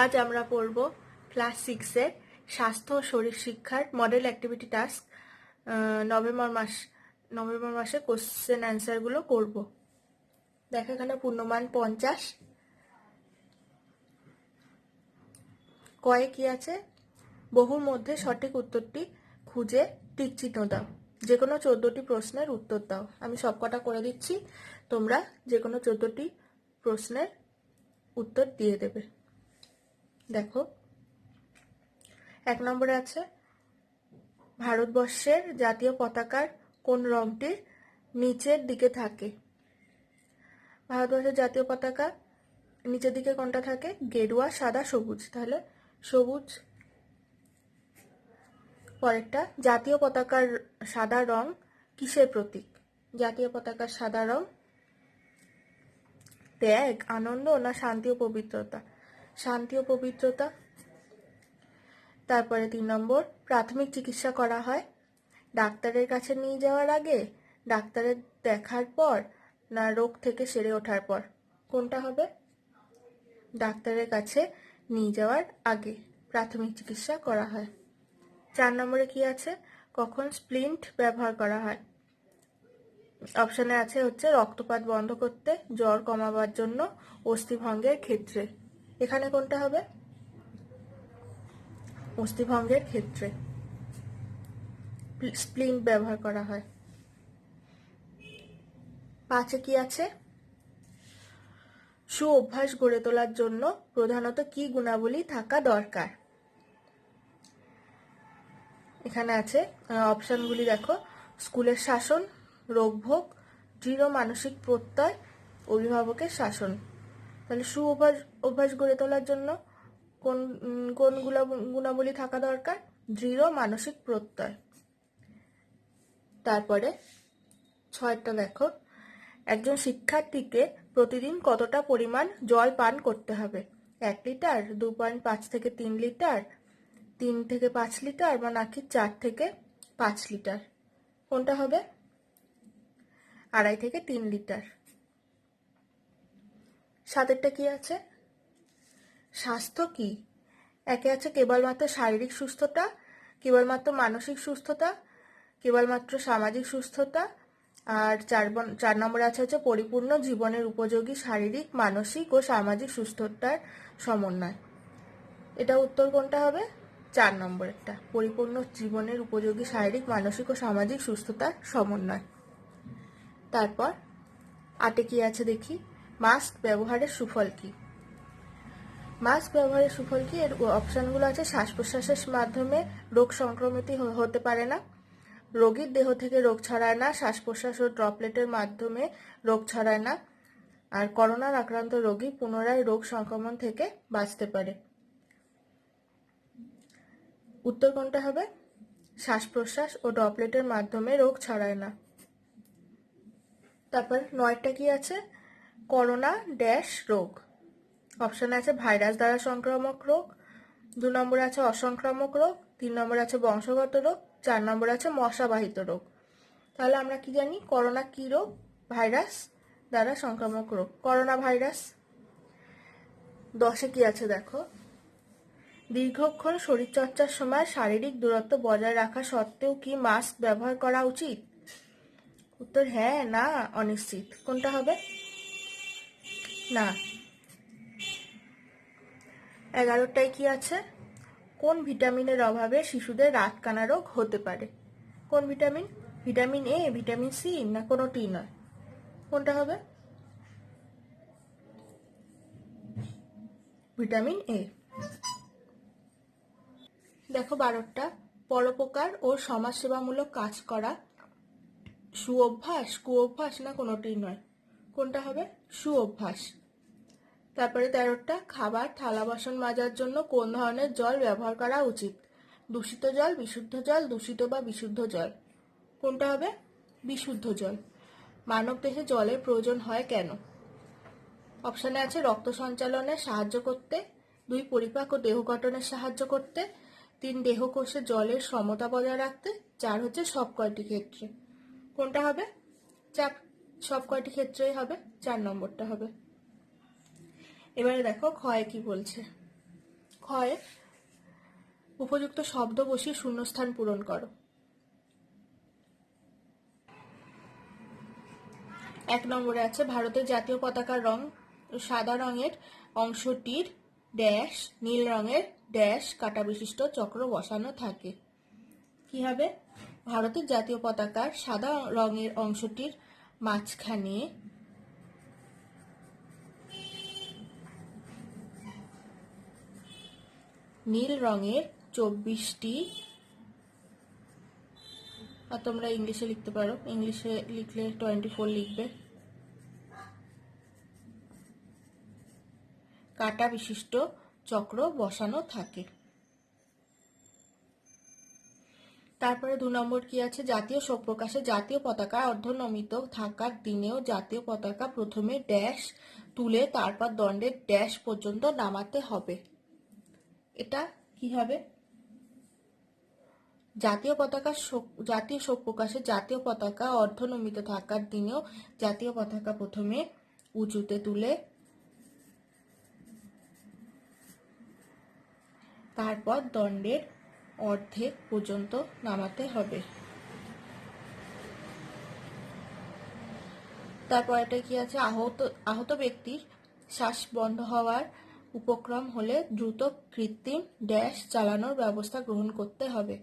আজ আমরা পড়ব ক্লাস 6-এর স্বাস্থ্য ও শরীর শিক্ষার মডেল অ্যাক্টিভিটি টাস্ক। নভেম্বর মাসে কোশ্চেন অ্যান্সারগুলো করব। দেখো এখানে পূর্ণমান 50। কয়ে কি আছে? বহুর মধ্যে সঠিক উত্তরটি খুঁজে টিক চিহ্ন দাও। যে কোনো 14টি প্রশ্নের উত্তর দাও। আমি সবকটা করে দিচ্ছি, তোমরা যে কোনো 14টি প্রশ্নের উত্তর দিয়ে দেবে। দেখো 1 নম্বরে আছে, ভারতবর্ষের জাতীয় পতাকার কোন রংটির নিচের দিকে থাকে? ভারতবর্ষের জাতীয় পতাকা নিচের দিকে কোনটা থাকে? গেরুয়া, সাদা, সবুজ। তাহলে সবুজ। পরেরটা, জাতীয় পতাকার সাদা রং কিসের প্রতীক? জাতীয় পতাকার সাদা রং ত্যাগ, আনন্দ না শান্তি ও পবিত্রতা? শান্তি ও পবিত্রতা। তারপরে 3 নম্বর, প্রাথমিক চিকিৎসা করা হয় ডাক্তারের কাছে নিয়ে যাওয়ার আগে, ডাক্তারের দেখার পর না রোগ থেকে সেরে ওঠার পর? কোনটা হবে? ডাক্তারের কাছে নিয়ে যাওয়ার আগে প্রাথমিক চিকিৎসা করা হয়। 4 নম্বরে কি আছে? কখন স্প্লিন্ট ব্যবহার করা হয়? অপশানে আছে হচ্ছে রক্তপাত বন্ধ করতে, জ্বর কমাবার জন্য, অস্থিভঙ্গের ক্ষেত্রে। এখানে কোনটা হবে? অস্থিভঙ্গের ক্ষেত্রে স্প্লিন্ট ব্যবহার করা হয়। 5-এ কি আছে? সু অভ্যাস গড়ে তোলার জন্য প্রধানত কি গুণাবলী থাকা দরকার? এখানে আছে অপশনগুলি দেখো, স্কুলের শাসন, রোগভোগ, দৃঢ় মানসিক প্রত্যয়, অভিভাবকের শাসন। তাহলে সু অভ্যাস গড়ে তোলার জন্য কোন কোন গুণাবলী থাকা দরকার? দৃঢ় মানসিক প্রত্যয়। তারপরে 6টা দেখো, একজন শিক্ষার্থীকে প্রতিদিন কতটা পরিমাণ জল পান করতে হবে? 1 লিটার, 2.5 থেকে 3 লিটার, 3 থেকে 5 লিটার, বা নাকি 4 থেকে 5 লিটার? কোনটা হবে? 2.5 থেকে 3 লিটার। 7-এরটা কি আছে? স্বাস্থ্য কি? 1-এ আছে কেবলমাত্র শারীরিক সুস্থতা, কেবলমাত্র মানসিক সুস্থতা, কেবলমাত্র সামাজিক সুস্থতা, আর 4 নম্বরে আছে হচ্ছে পরিপূর্ণ জীবনের উপযোগী শারীরিক, মানসিক ও সামাজিক সুস্থতার সমন্বয়। এটা উত্তর কোনটা হবে? 4 নম্বরেরটা, পরিপূর্ণ জীবনের উপযোগী শারীরিক, মানসিক ও সামাজিক সুস্থতার সমন্বয়। তারপর 8-এ কি আছে দেখি, মাস্ক ব্যবহারের সুফল কি? মাস্ক ব্যবহারের সুফল কি? এর অপশনগুলো আছে, শ্বাস প্রশ্বাসের মাধ্যমে রোগ সংক্রমিত হতে পারে না, রোগীর দেহ থেকে রোগ ছড়ায় না, শ্বাস প্রশ্বাস ও ড্রপলেটের মাধ্যমে রোগ ছড়ায় না, আর করোনার আক্রান্ত রোগী পুনরায় রোগ সংক্রমণ থেকে বাঁচতে পারে। উত্তর কোনটা হবে? শ্বাস প্রশ্বাস ও ড্রপলেটের মাধ্যমে রোগ ছড়ায় না। তারপর 9টা কি আছে? করোনা ড্যাশ রোগ। অপশানে আছে ভাইরাস দ্বারা সংক্রামক রোগ, 2 নম্বরে আছে অসংক্রামক রোগ, 3 নম্বরে আছে বংশগত রোগ, 4 নম্বরে আছে মশাবাহিত রোগ। তাহলে আমরা কি জানি? করোনা কি রোগ? ভাইরাস দ্বারা সংক্রামক রোগ, করোনা ভাইরাস। 10-এ কি আছে দেখো, দীর্ঘক্ষণ শরীরচর্চার সময় শারীরিক দূরত্ব বজায় রাখা সত্ত্বেও কি মাস্ক ব্যবহার করা উচিত? উত্তর হ্যাঁ, না, অনিশ্চিত। কোনটা হবে? না। 11টায় কি আছে? কোন ভিটামিনের অভাবে শিশুদের রাতকানা রোগ হতে পারে? কোন vitamin? Vitamin A, vitamin C, না কোনোটি নয়? কোনটা হবে? Vitamin A. দেখো 12টা, পরোপকার ও সমাজসেবামূলক কাজ করা সুঅভ্যাস, কুঅভ্যাস, না কোনোটি নয়? কোনটা হবে? সুঅভ্যাস। তারপরে 13টা, খাবার থালা বাসন মাজার জন্য কোন ধরনের জল ব্যবহার করা উচিত? দূষিত জল, বিশুদ্ধ জল, দূষিত বা বিশুদ্ধ জল? কোনটা হবে? বিশুদ্ধ জল। মানব দেহে জলের প্রয়োজন হয় কেন? অপশানে আছে রক্ত সঞ্চালনে সাহায্য করতে, 2 পরিপাক ও দেহ গঠনের সাহায্য করতে, 3 দেহকোষে জলের সমতা বজায় রাখতে, 4 হচ্ছে সব কয়টি ক্ষেত্রে? কোনটা হবে? সব কয়টি ক্ষেত্রেই হবে, 4 নম্বরটা হবে। এবারে দেখো ক্ষয় কি বলছে। হয় উপযুক্ত শব্দ বসিয়ে শূন্যস্থান পূরণ করো। 1 নম্বরে আছে ভারতের জাতীয় পতাকার রং সাদা রঙের অংশটির ড্যাশ নীল রঙের ড্যাশ কাটা বিশিষ্ট চক্র বসানো থাকে। কি হবে? ভারতের জাতীয় পতাকার সাদা রঙের অংশটির মাঝখানে নীল রঙের 24টি, আর তোমরা ইংলিশে লিখতে পারো, ইংলিশে লিখলে 24 লিখবে, কাটা বিশিষ্ট চক্র বসানো থাকে। তারপরে 2 নম্বর কি আছে? জাতীয় শোক প্রকাশে জাতীয় পতাকা অর্ধনমিত থাকার দিনেও জাতীয় পতাকা প্রথমে ড্যাশ তুলে তারপর দণ্ডের ড্যাশ পর্যন্ত নামাতে হবে। এটা কি হবে? জাতীয় শোক প্রকাশে জাতীয় পতাকা অর্ধনমিত থাকার দিনেও জাতীয় পতাকা প্রথমে উঁচুতে তুলে তারপর দণ্ডের অর্ধেক পর্যন্ত নামাতে হবে। তারপর এটা কি আছে? আহত ব্যক্তির শ্বাস বন্ধ হওয়ার উপক্রম হলে দ্রুত কৃত্রিম ড্যাশ চালানোর ব্যবস্থা গ্রহণ করতে হবে।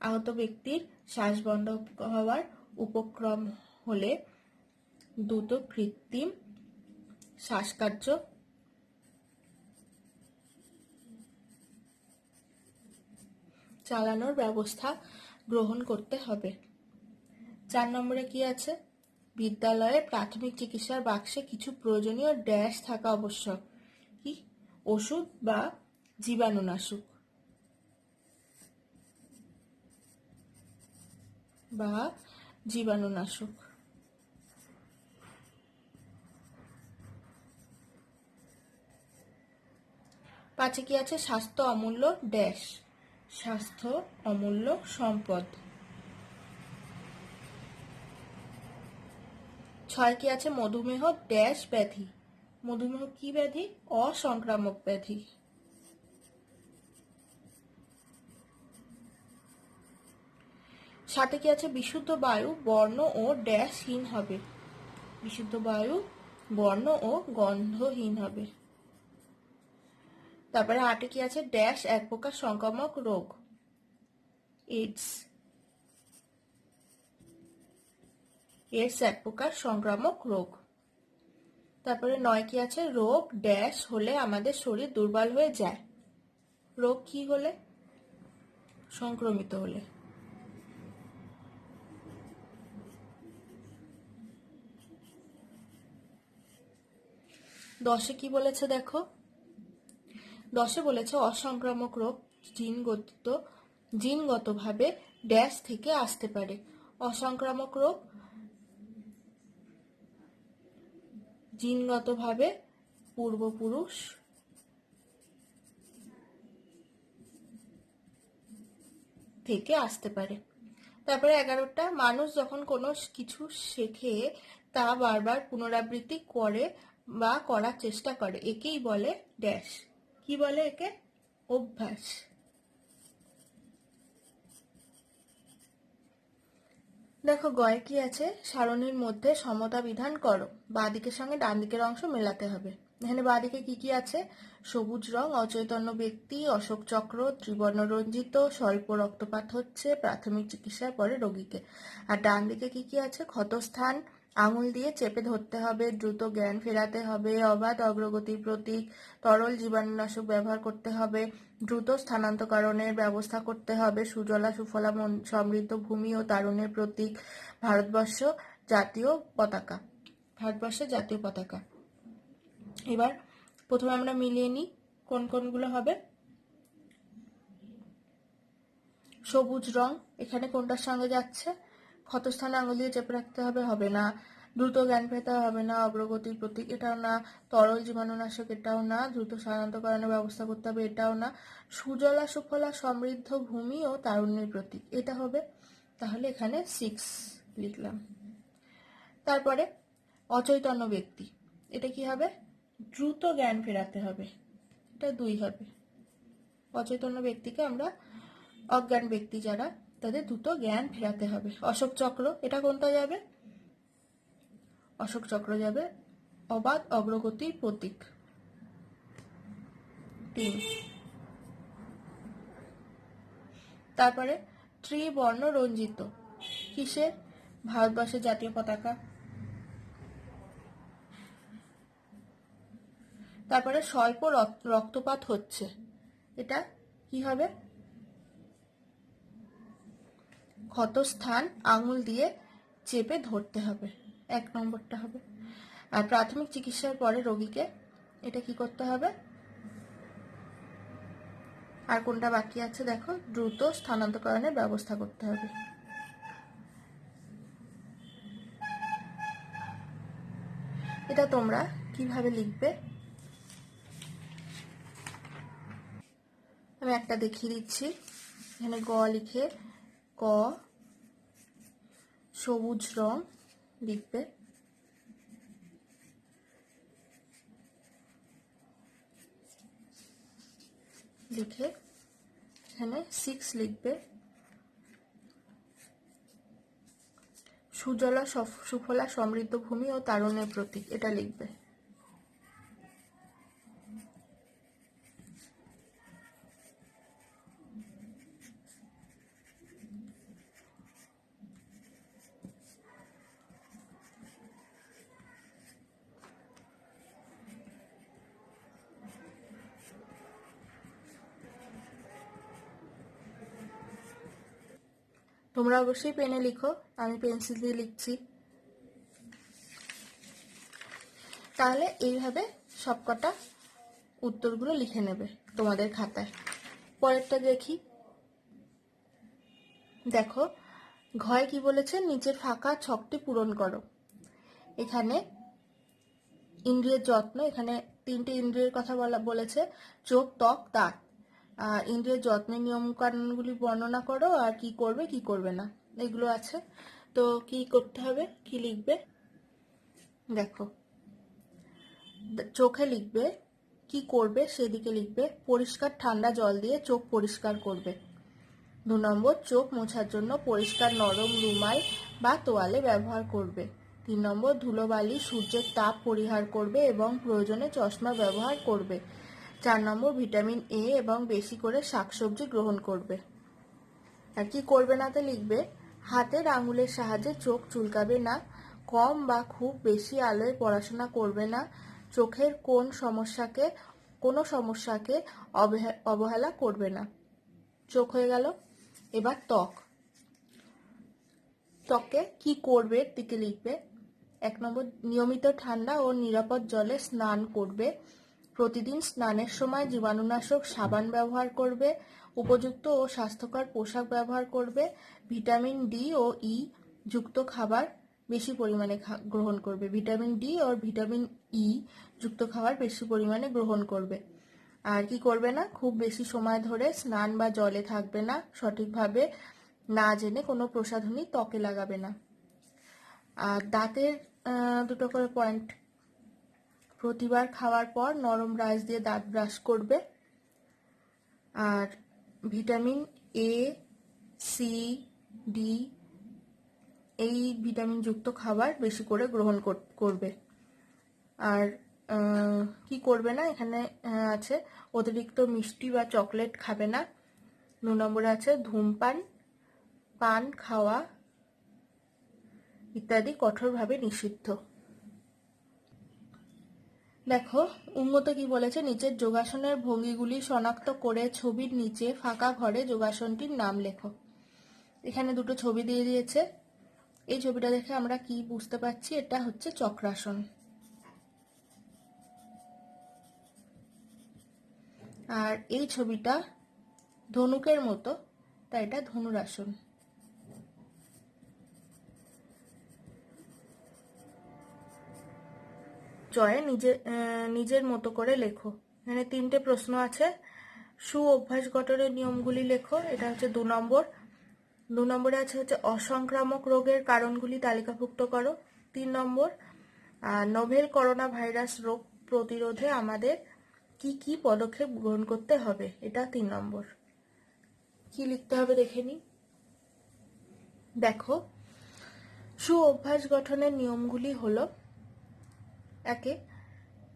আহত ব্যক্তির শ্বাস বন্ধ হওয়ার উপক্রম হলে দ্রুত কৃত্রিম শ্বাসকার্য চালানোর ব্যবস্থা গ্রহণ করতে হবে। 4 নম্বরে কি আছে? বিদ্যালয়ে প্রাথমিক চিকিৎসার বাক্সে কিছু প্রয়োজনীয় ড্যাশ থাকা আবশ্যক। কি? ওষুধ বা জীবাণুনাশক বা জীবাণুনাশক। 5 কি আছে? স্বাস্থ্য অমূল্য ড্যাশ, স্বাস্থ্য অমূল্য সম্পদ। 6 কি আছে? মধুমেহ ড্যাশ ব্যাধি। মধুমেহ কি ব্যাধি? অসংক্রামক ব্যাধি। 7 কি আছে? বিশুদ্ধ বায়ু বর্ণ ও ড্যাশহীন হবে। বিশুদ্ধ বায়ু বর্ণ ও গন্ধহীন হবে। তারপরে 8 কি আছে? ড্যাশ এক প্রকার সংক্রামক রোগ, এইডস। এইডস এক প্রকার সংক্রামক রোগ। তারপরে 9 কি আছে? রোগ ড্যাশ হলে আমাদের শরীর দুর্বল হয়ে যায়। রোগ কি হলে? সংক্রমিত হলে। 10 কি বলেছে দেখো? 10 বলেছে অসংক্রামক রোগ জিনগতভাবে ড্যাশ থেকে আসতে পারে। অসংক্রামক রোগ জিনগতভাবে পূর্বপুরুষ থেকে আসতে পারে। তারপরে 11টা মানুষ যখন কোনো কিছু শেখে তা বারবার পুনরাবৃত্তি করে বা করার চেষ্টা করে একেই বলে ড্যাশ। কি বলে একে? অভ্যাস। দেখো গয়ে কি আছে? সারণীর মধ্যে সমতা বিধান করো, বাঁ দিকের সঙ্গে ডান দিকের অংশ মেলাতে হবে। এখানে বাঁ দিকে কি কি আছে? সবুজ রং অচৈতন্য ব্যক্তি, অশোক চক্র, ত্রিবর্ণ রঞ্জিত, স্বল্প রক্তপাত হচ্ছে, প্রাথমিক চিকিৎসার পরে রোগীকে। আর ডান দিকে কি কি আছে? ক্ষতস্থান আঙুল দিয়ে চেপে ধরতে হবে, দ্রুত জ্ঞান ফেরাতে হবে, অবাধ অগ্রগতির প্রতীক, তরল জীবাণুনাশক ব্যবহার করতে হবে, দ্রুত স্থানান্তরকরণের ব্যবস্থা করতে হবে, সুজলা সুফলা সমৃদ্ধ ভূমি ও তারুণ্যের প্রতীক, ভারতবর্ষ জাতীয় পতাকা। ভারতবর্ষের জাতীয় পতাকা। এবার প্রথমে আমরা মিলিয়ে নিই কোন কোনগুলো হবে। সবুজ রং এখানে কোনটার সঙ্গে যাচ্ছে? ক্ষতস্থানে আঙুল দিয়ে চেপে রাখতে হবে, হবে না। দ্রুত জ্ঞান পেতে হবে না, অগ্রগতির প্রতীক এটাও না। তরল জীবাণুনাশক এটাও না। দ্রুত স্থানান্তরকরণের ব্যবস্থা করতে হবে এটাও না। সুজলা সুফলা সমৃদ্ধ ভূমি ও তারুণ্যের প্রতীক এটা হবে। তাহলে এখানে 6 লিখলাম। তারপরে অচৈতন্য ব্যক্তি এটা কি হবে? দ্রুত জ্ঞান ফেরাতে হবে, এটা 2 হবে। অচেতন ব্যক্তিকে আমরা, অজ্ঞান ব্যক্তি যারা, তাদের দ্রুত জ্ঞান ফেরাতে হবে। অশোক চক্র, এটা কোনটা যাবে? অশোক চক্র যাবে অবাধ অগ্রগতির প্রতীক। 3। তারপরে ত্রিবর্ণ রঞ্জিত, কিসের? ভারতবর্ষের জাতীয় পতাকা। তারপরে স্বল্প রক্তপাত হচ্ছে, এটা কি হবে? ক্ষতস্থান আঙুল দিয়ে চেপে ধরতে হবে, 1 নম্বরটা হবে। আর প্রাথমিক চিকিৎসার পরে রোগীকে এটা কি করতে হবে? আর কোনটা বাকি আছে দেখো, দ্রুত স্থানান্তরকরণের ব্যবস্থা করতে হবে। এটা তোমরা কিভাবে লিখবে আমি একটা দেখিয়ে দিচ্ছি। এখানে গ লিখে ক সবুজ রং লিখবে, লিখে এখানে 6 লিখবে, সুজলা সুফলা সমৃদ্ধ ভূমি ও তারুণ্যের প্রতীক, এটা লিখবে। তোমরা অবশ্যই পেনে লিখো, আমি পেন্সিল দিয়ে লিখছি। তাহলে এইভাবে সবকটা উত্তরগুলো লিখে নেবে তোমাদের খাতায়। পরেরটা দেখি, দেখো ঘয় কি বলেছে? নিচের ফাঁকা ছকটি পূরণ করো। এখানে ইন্দ্রিয়ের যত্ন, এখানে 3টে ইন্দ্রিয়ের কথা বলেছে, চোখ, ত্বক, দাঁত। ইন্দ্রিয়ের যত্নের নিয়ম কানুনগুলি বর্ণনা করো, আর কি করবে কি করবে না এগুলো আছে। তো কি করতে হবে, কি লিখবে দেখো, চোখে লিখবে কি করবে সেদিকে লিখবে, পরিষ্কার ঠান্ডা জল দিয়ে চোখ পরিষ্কার করবে। 2 নম্বর, চোখ মোছার জন্য পরিষ্কার নরম রুমাল বা তোয়ালে ব্যবহার করবে। 3 নম্বর, ধুলোবালি সূর্যের তাপ পরিহার করবে এবং প্রয়োজনে চশমা ব্যবহার করবে। 4 নম্বর, ভিটামিন এ এবং বেশি করে শাকসবজি গ্রহণ করবে। আর কি করবে নাতে লিখবে, হাতের আঙুলের সাহায্যে চোখ চুলকাবে না, কম বা খুব বেশি আলোয় পড়াশোনা করবে না, চোখের কোনো সমস্যাকে অবহেলা করবে না। চোখ হয়ে গেল। এবার ত্বকে কি করবে দিকে লিখবে। 1 নম্বর, নিয়মিত ঠান্ডা ও নিরাপদ জলে স্নান করবে, প্রতিদিন স্নানের সময় জীবাণুনাশক সাবান ব্যবহার করবে, উপযুক্ত ও স্বাস্থ্যকর পোশাক ব্যবহার করবে, ভিটামিন ডি ও ই যুক্ত খাবার বেশি পরিমাণে গ্রহণ করবে। ভিটামিন ডি ও ভিটামিন ই যুক্ত খাবার বেশি পরিমাণে গ্রহণ করবে। আর কি করবে না, খুব বেশি সময় ধরে স্নান বা জলে থাকবে না, সঠিকভাবে না জেনে কোনো প্রসাধনী ত্বকে লাগাবে না। আর দাঁতের 2টো করে পয়েন্ট, প্রতিবার খাওয়ার পর নরম ব্রাশ দিয়ে দাঁত ব্রাশ করবে। আর ভিটামিন এ, সি, ডি এই ভিটামিন যুক্ত খাবার বেশি করে গ্রহণ করবে। আর কি করবে না, এখানে আছে অতিরিক্ত মিষ্টি বা চকলেট খাবে না। 2 নম্বরে আছে ধূমপান, পান খাওয়া ইত্যাদি কঠোরভাবে নিষিদ্ধ। দেখো উন্মত কি বলেছে, নিচের যোগাসনের ভঙ্গিগুলি শনাক্ত করে ছবির নিচে ফাঁকা ঘরে যোগাসনটির নাম লেখো। এখানে 2টো ছবি দিয়ে দিয়েছে, এই ছবিটা দেখে আমরা কি বুঝতে পারছি, এটা হচ্ছে চক্রাসন। আর এই ছবিটা ধনুকের মতো, তাই এটা ধনুরাসন। জয়ে নিজের মতো করে লেখো। এখানে 3টে প্রশ্ন আছে, সু অভ্যাস গঠনের নিয়মগুলি লেখো, এটা হচ্ছে 2 নম্বর। 2 নম্বরে আছে হচ্ছে অসংক্রামক রোগের কারণগুলি তালিকাভুক্ত করো। 3 নম্বর, নোভেল করোনা ভাইরাস রোগ প্রতিরোধে আমাদের কি কি পদক্ষেপ গ্রহণ করতে হবে, এটা 3 নম্বর। কি লিখতে হবে দেখে নিই। দেখো, সু অভ্যাস গঠনের নিয়মগুলি হলো, একে,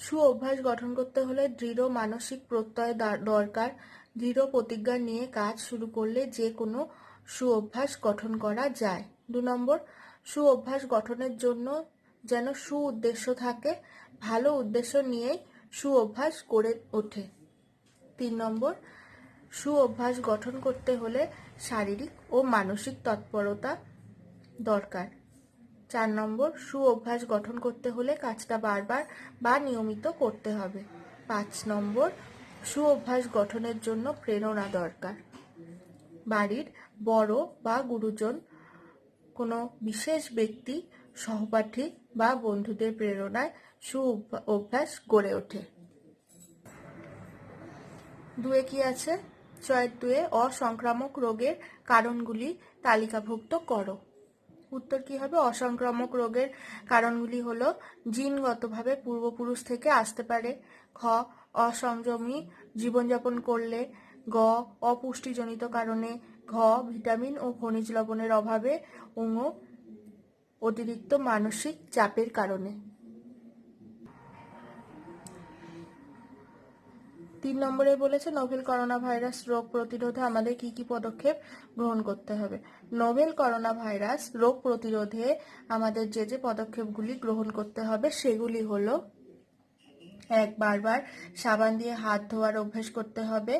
সু অভ্যাস গঠন করতে হলে দৃঢ় মানসিক প্রত্যয় দরকার। দৃঢ় প্রতিজ্ঞা নিয়ে কাজ শুরু করলে যে কোনো সু অভ্যাস গঠন করা যায়। 2 নম্বর, সু অভ্যাস গঠনের জন্য যেন সু উদ্দেশ্য থাকে, ভালো উদ্দেশ্য নিয়েই সু অভ্যাস গড়ে ওঠে। 3 নম্বর, সু অভ্যাস গঠন করতে হলে শারীরিক ও মানসিক তৎপরতা দরকার। 4 নম্বর, সু অভ্যাস গঠন করতে হলে কাজটা বারবার বা নিয়মিত করতে হবে। 5 নম্বর, সু অভ্যাস গঠনের জন্য প্রেরণা দরকার। বাড়ির বড় বা গুরুজন, কোনো বিশেষ ব্যক্তি, সহপাঠী বা বন্ধুদের প্রেরণায় সু অভ্যাস গড়ে ওঠে। 2 কি আছে? চয়ের 2, অসংক্রামক রোগের কারণগুলি তালিকাভুক্ত করো। উত্তর কি হবে? অসংক্রামক রোগের কারণগুলি হলো জিনগতভাবে পূর্বপুরুষ থেকে আসতে পারে। খ, অসংযমী জীবনযাপন করলে। গ, অপুষ্টিজনিত কারণে। ঘ, ভিটামিন ও খনিজ লবণের অভাবে। ঙ, অতিরিক্ত মানসিক চাপের কারণে। 3 নম্বরে বলেছে নোভেল করোনা ভাইরাস রোগ প্রতিরোধে আমাদের কি কি পদক্ষেপ গ্রহণ করতে হবে। নোভেল করোনা ভাইরাস রোগ প্রতিরোধে আমাদের যে যে পদক্ষেপগুলি গ্রহণ করতে হবে সেগুলি হলো, 1, বারবার সাবান দিয়ে হাত ধোয়ার অভ্যাস করতে হবে।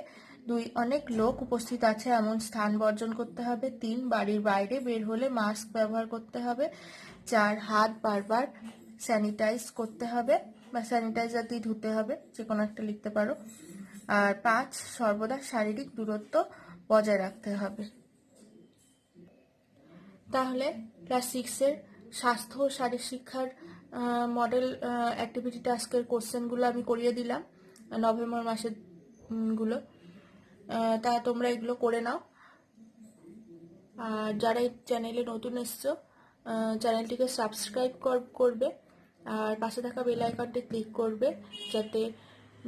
2, অনেক লোক উপস্থিত আছে এমন স্থান বর্জন করতে হবে। 3, বাড়ির বাইরে বের হলে মাস্ক ব্যবহার করতে হবে। 4, হাত বারবার স্যানিটাইজ করতে হবে বা স্যানিটাইজার দিয়ে ধুতে হবে, যে কোনো একটা লিখতে পারো। আর 5, সর্বদা শারীরিক দূরত্ব বজায় রাখতে হবে। তাহলে ক্লাস 6-এর স্বাস্থ্য ও শারীর শিক্ষার মডেল অ্যাক্টিভিটি টাস্কের কোশ্চেনগুলো আমি করিয়ে দিলাম, নভেম্বর মাসের গুলো। তা তোমরা এগুলো করে নাও। আর যারা এই চ্যানেলে নতুন এসছো, চ্যানেলটিকে সাবস্ক্রাইব করবে আর পাশে থাকা বেল আইকনটি ক্লিক করবে, যাতে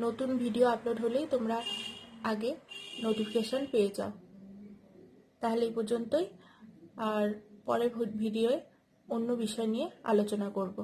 নতুন ভিডিও আপলোড হলেই তোমরা আগে নোটিফিকেশন পেয়ে যাও। তাহলে এই পর্যন্তই, আর পরের ভিডিওয়ে অন্য বিষয় নিয়ে আলোচনা করব।